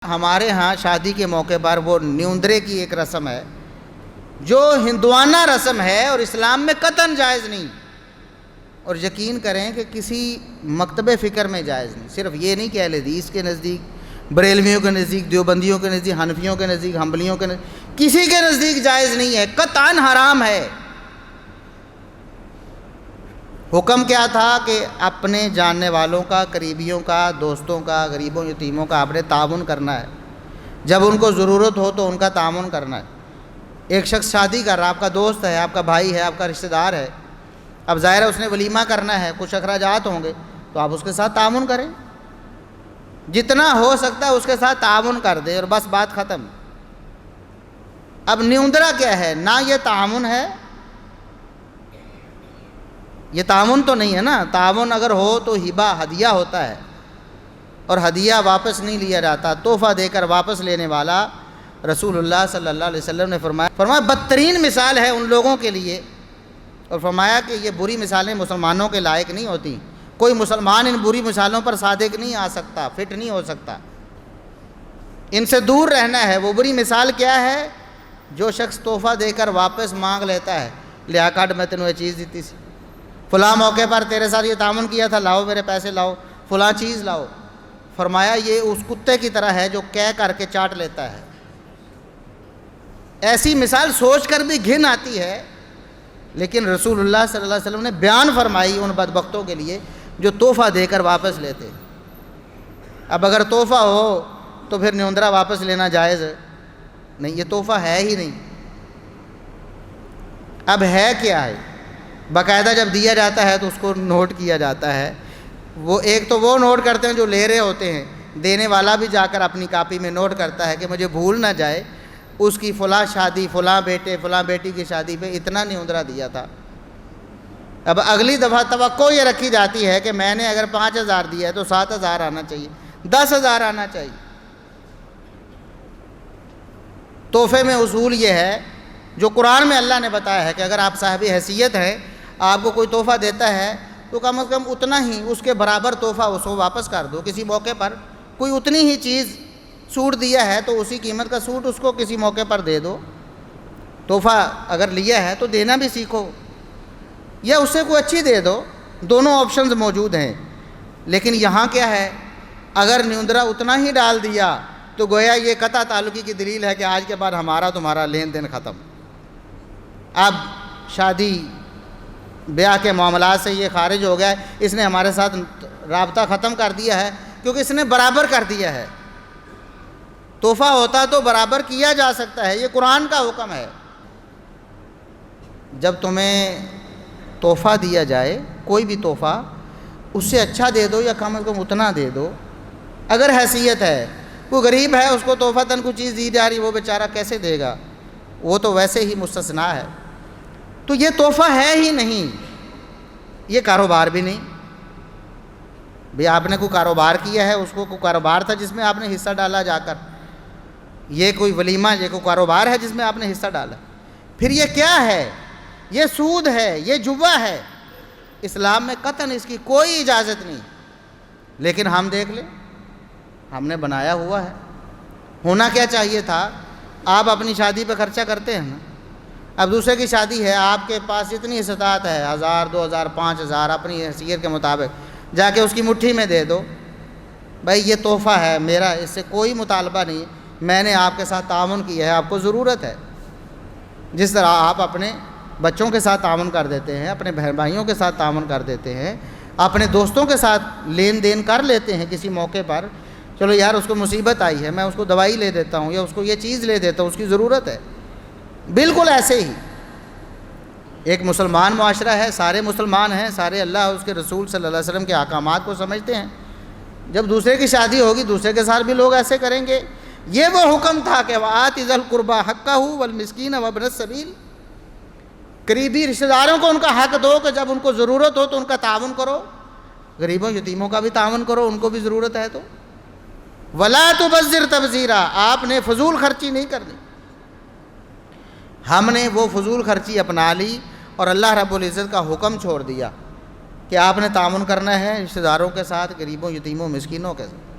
ہمارے ہاں شادی کے موقع پر وہ نیوندرے کی ایک رسم ہے جو ہندوانہ رسم ہے اور اسلام میں قطعاً جائز نہیں، اور یقین کریں کہ کسی مکتب فکر میں جائز نہیں۔ صرف یہ نہیں کہ اہل حدیث کے نزدیک، بریلویوں کے نزدیک، دیوبندیوں کے نزدیک، حنفیوں کے نزدیک، حنبلیوں کے نزدیک، کسی کے نزدیک جائز نہیں ہے، قطعاً حرام ہے۔ حکم کیا تھا کہ اپنے جاننے والوں کا، قریبیوں کا، دوستوں کا، غریبوں یتیموں کا آپ نے تعاون کرنا ہے، جب ان کو ضرورت ہو تو ان کا تعاون کرنا ہے۔ ایک شخص شادی کر رہا، آپ کا دوست ہے، آپ کا بھائی ہے، آپ کا رشتہ دار ہے، اب ظاہر ہے اس نے ولیمہ کرنا ہے، کچھ اخراجات ہوں گے، تو آپ اس کے ساتھ تعاون کریں، جتنا ہو سکتا ہے اس کے ساتھ تعاون کر دیں اور بس بات ختم۔ اب نیوندرا کیا ہے؟ نہ یہ تعاون ہے، یہ تعاون تو نہیں ہے نا۔ تعاون اگر ہو تو ہبہ، ہدیہ ہوتا ہے، اور ہدیہ واپس نہیں لیا جاتا، تحفہ دے کر واپس لینے والا رسول اللہ صلی اللہ علیہ وسلم نے فرمایا بدترین مثال ہے ان لوگوں کے لیے، اور فرمایا کہ یہ بری مثالیں مسلمانوں کے لائق نہیں ہوتی، کوئی مسلمان ان بری مثالوں پر صادق نہیں آ سکتا، فٹ نہیں ہو سکتا، ان سے دور رہنا ہے۔ وہ بری مثال کیا ہے؟ جو شخص تحفہ دے کر واپس مانگ لیتا ہے، لیا کاٹ میں تینوں یہ چیز دیتی سی، فلاں موقع پر تیرے ساتھ یہ تعاون کیا تھا، لاؤ میرے پیسے لاؤ، فلاں چیز لاؤ۔ فرمایا یہ اس کتے کی طرح ہے جو کہہ کر کے چاٹ لیتا ہے۔ ایسی مثال سوچ کر بھی گھن آتی ہے، لیکن رسول اللہ صلی اللہ علیہ وسلم نے بیان فرمائی ان بدبختوں کے لیے جو تحفہ دے کر واپس لیتے۔ اب اگر تحفہ ہو تو پھر نیوندرا واپس لینا جائز ہے؟ نہیں، یہ تحفہ ہے ہی نہیں۔ اب ہے کیا ہے؟ باقاعدہ جب دیا جاتا ہے تو اس کو نوٹ کیا جاتا ہے۔ وہ ایک تو وہ نوٹ کرتے ہیں جو لے رہے ہوتے ہیں، دینے والا بھی جا کر اپنی کاپی میں نوٹ کرتا ہے کہ مجھے بھول نہ جائے اس کی فلاں شادی، فلاں بیٹے، فلاں بیٹی کی شادی پہ اتنا نیوندرا دیا تھا۔ اب اگلی دفعہ توقع یہ رکھی جاتی ہے کہ میں نے اگر 5,000 دیا ہے تو 7,000 آنا چاہیے، 10,000 آنا چاہیے۔ تحفے میں اصول یہ ہے جو قرآن میں اللہ نے بتایا ہے کہ اگر آپ صاحب حیثیت ہیں، آپ کو کوئی تحفہ دیتا ہے تو کم از کم اتنا ہی، اس کے برابر تحفہ اس کو واپس کر دو۔ کسی موقع پر کوئی اتنی ہی چیز، سوٹ دیا ہے تو اسی قیمت کا سوٹ اس کو کسی موقع پر دے دو۔ تحفہ اگر لیا ہے تو دینا بھی سیکھو، یا اس سے کوئی اچھی دے دو، دونوں آپشنز موجود ہیں۔ لیکن یہاں کیا ہے؟ اگر نیوندرا اتنا ہی ڈال دیا تو گویا یہ قطع تعلقی کی دلیل ہے کہ آج کے بعد ہمارا تمہارا لین دین ختم۔ اب شادی بیاہ کے معاملات سے یہ خارج ہو گیا ہے، اس نے ہمارے ساتھ رابطہ ختم کر دیا ہے، کیونکہ اس نے برابر کر دیا ہے۔ تحفہ ہوتا تو برابر کیا جا سکتا ہے، یہ قرآن کا حکم ہے۔ جب تمہیں تحفہ دیا جائے، کوئی بھی تحفہ، اس سے اچھا دے دو یا کم از کم اتنا دے دو۔ اگر حیثیت ہے، کوئی غریب ہے، اس کو تحفہ کوئی چیز دی جا رہی، وہ بیچارہ کیسے دے گا؟ وہ تو ویسے ہی مستثنیٰ ہے۔ تو یہ تحفہ ہے ہی نہیں، یہ کاروبار بھی نہیں۔ بھی آپ نے کوئی کاروبار کیا ہے، اس کو کوئی کاروبار تھا جس میں آپ نے حصہ ڈالا جا کر، یہ کوئی ولیمہ، یہ کوئی کاروبار ہے جس میں آپ نے حصہ ڈالا، پھر یہ کیا ہے؟ یہ سود ہے، یہ جوا ہے۔ اسلام میں قطعاً اس کی کوئی اجازت نہیں، لیکن ہم دیکھ لیں، ہم نے بنایا ہوا ہے۔ ہونا کیا چاہیے تھا؟ آپ اپنی شادی پہ خرچہ کرتے ہیں نا، اب دوسرے کی شادی ہے، آپ کے پاس اتنی استطاعت ہے، 1,000، 2,000، 5,000 اپنی حیثیت کے مطابق جا کے اس کی مٹھی میں دے دو۔ بھائی یہ تحفہ ہے میرا، اس سے کوئی مطالبہ نہیں، میں نے آپ کے ساتھ تعاون کیا ہے، آپ کو ضرورت ہے۔ جس طرح آپ اپنے بچوں کے ساتھ تعاون کر دیتے ہیں، اپنے بہن بھائیوں کے ساتھ تعاون کر دیتے ہیں، اپنے دوستوں کے ساتھ لین دین کر لیتے ہیں کسی موقع پر، چلو یار اس کو مصیبت آئی ہے، میں اس کو دوائی لے دیتا ہوں یا اس کو یہ چیز لے دیتا ہوں، اس کی ضرورت ہے۔ بالکل ایسے ہی ایک مسلمان معاشرہ ہے، سارے مسلمان ہیں، سارے اللہ اور اس کے رسول صلی اللہ علیہ وسلم کے احکامات کو سمجھتے ہیں۔ جب دوسرے کی شادی ہوگی، دوسرے کے ساتھ بھی لوگ ایسے کریں گے۔ یہ وہ حکم تھا کہ وَآتِ ذَا الْقُرْبَىٰ حَقَّهُ وَالْمِسْكِينَ وَابْنَ السَّبِيلِ، قریبی رشتہ داروں کو ان کا حق دو کہ جب ان کو ضرورت ہو تو ان کا تعاون کرو، غریبوں یتیموں کا بھی تعاون کرو، ان کو بھی ضرورت ہے تو۔ وَلَا تُبَذِّرْ تَبْذِيرًا، آپ نے فضول خرچی نہیں کرنی۔ ہم نے وہ فضول خرچی اپنا لی اور اللہ رب العزت کا حکم چھوڑ دیا کہ آپ نے تعاون کرنا ہے رشتہ داروں کے ساتھ، غریبوں یتیموں مسکینوں کے ساتھ۔